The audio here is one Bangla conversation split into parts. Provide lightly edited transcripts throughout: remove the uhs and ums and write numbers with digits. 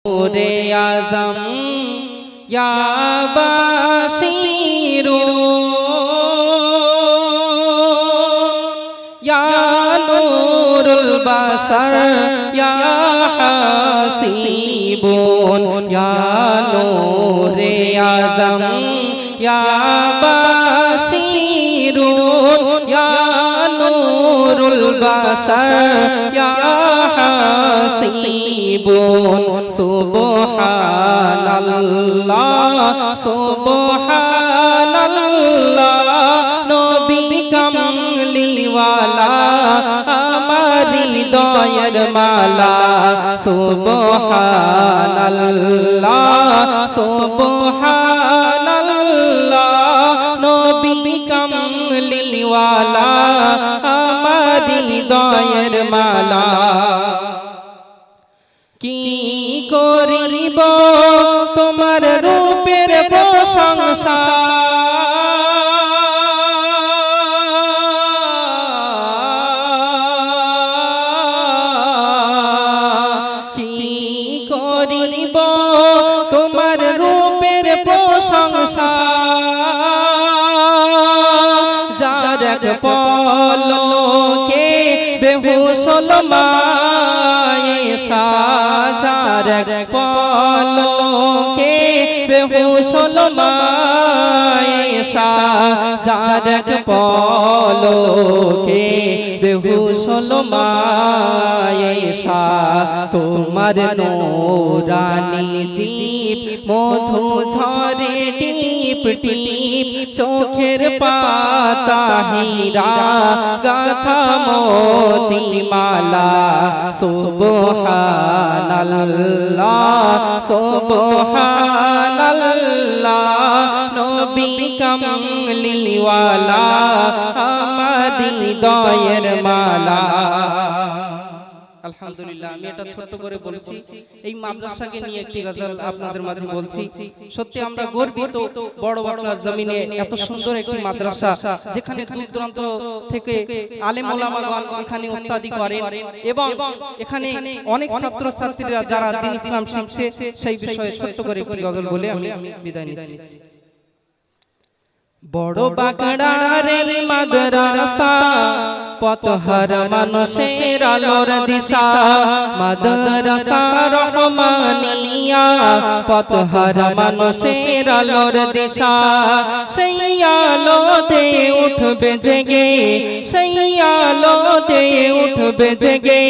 নূরে আজম ইয়া বাশিরুন ইয়া নূরুল বাশার ইয়া হাসিবুন ইয়া নূরে আজম ইয়া বাশিরুন ইয়া নূরুল বাশার ইয়া হাসিবুন সুবহানাল্লাহ সুবহানাল্লাহ নবী কামলিওয়ালা আমার হৃদয়ের মালা সুবহানাল্লাহ সুবহানাল্লাহ নবী কামলিওয়ালা আমার হৃদয়ের মালা কি করিব তোমার রূপের প্রশংসা কি করিব তোমার রূপের প্রশংসা যার এক পলকে বেহুশ হলো মায়েশা যার এক পলকে বেহুশ হলো মায়েশা যার এক পলকে বেহুশ হলো মায়েশা তোমার নূরানি জিব মধু ঝরে টিপ টিপ চোখের পাতা হীরা গাথা মোতি মালা সুবহানাল্লাহ সুবহানাল্লাহ নবী কামলিওয়ালা আমার হৃদয়ের মালা। আলহামদুলিল্লাহ, আমি এটা ছোট্ট করে বলছি, এই মাদ্রাসাকে নিয়ে একটি গজল আপনাদের মাঝে বলছি। সত্যি আমরা গর্বিত বড় বাংলার জমিনে এত সুন্দর একটি মাদ্রাসা, যেখানে দূর দূরান্ত থেকে আলেম ওলামাগণ এখানে উস্তাদি করেন এবং এখানে অনেক ছাত্র ছাত্রীরা যারা দ্বীন ইসলাম শিখছে, সেই বিষয়ে ছোট্ট করে একটি গজল বলে আমি বিদায় নিচ্ছি। বড় বাগড়ার মাদ্রাসা পথহার মানুষের আলোর দিশা মাদ্রাসা রহমানিয়া পথহার মানুষের আলোর দিশা সেই আলোতে উঠবে জেগে সেই আলোতে উঠবে জেগে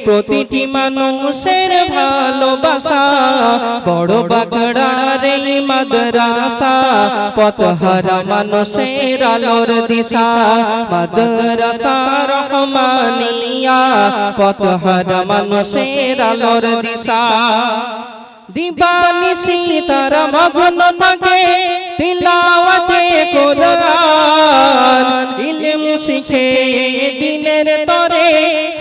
প্রতিটি মানুষের ভালোবাসা বড় বাগড়ার মাদ্রাসা পথহার মানুষের আলোর দিশা মাদ্রাসা রহমানিয়া পথহার মানুষের আলোর দিশা দিবানিশি তারা মগ্ন থাকে তিলাওয়াতে কোরআন ইলম শিখে দিনের তরে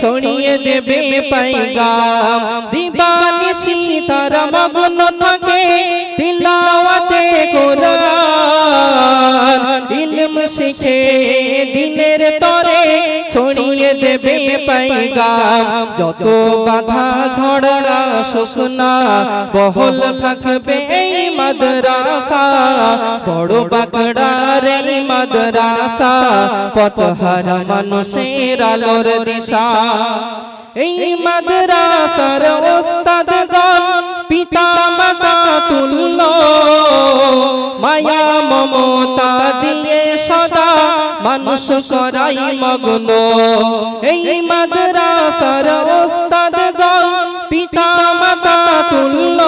ছড়িয়ে দেবে পয়গাম দিবানিশি তারা মগ্ন থাকে তিলাওয়াতে কোরআন ইলম শিখে দিনের তরে ছড়িয়ে দেবে পয়গাম যত বাধা ঝড়া শুকনা বহল থাকবে এই মাদ্রাসা বড় বাগড়ার এই মাদ্রাসা পথহার মানুষের আলোর দিশা এই মাদ্রাসার ওস্তাদগণ পিতা মাতা তুল্য মায়া মমতা দিয়ে সদা মানুষ করাই মগ্ন এই মাদ্রাসার ওস্তাদগণ পিতা মাতা তুল্য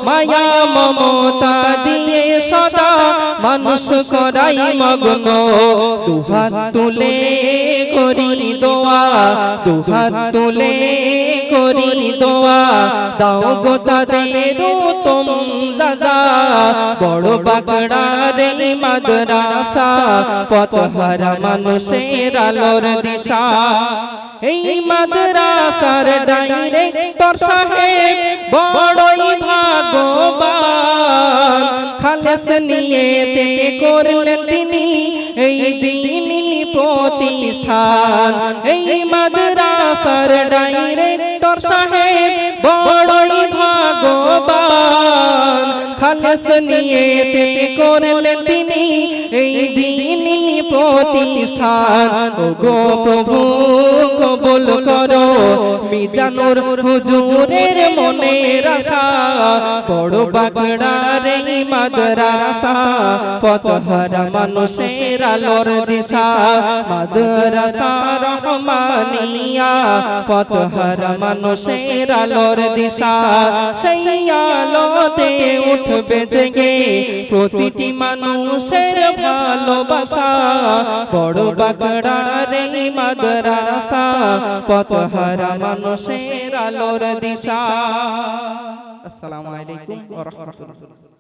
মায়া মমতা দিয়ে সদা মানুষ করাই মগ্ন দুহাত তুলে করি দোয়া দুহাত তুলে করি দোয়া দাও গো তাদের উত্তম জাযা বড় বাগড়ার মাদ্রাসা পথহার মানুষের আলোর দিশা এই মাদ্রাসার ডাইরেক্টর সাহেব বড়ই ভাগ্যবান খালেস নিয়েতে করলেন তিনি এই দ্বীনি প্রতিষ্ঠান এই মাদ্রাসার ডাইরেক্টর সাহেব বড়ই খালেস নিয়েতে করলেন তিনি এই দিনই প্রতিষ্ঠান। ওগো প্রভু কবুল করো মিজানুর হুজুরের মনের আশা, বড় বাগড়ার এই মাদ্রাসা পথহারা মানুষের আলোর দিশা। মাদ্রাসা রহমানিয়া পথহারা মানুষের আলোর দিশা, সেই আলোতে উঠবে জেগে প্রতিটি মানুষের ভালোবাসা। বড় বাগড়ার এই মাদ্রাসা পথহারা মানুষের আলোর দিশা। আসসালামু আলাইকুম ওয়া রাহমাতুল্লাহ।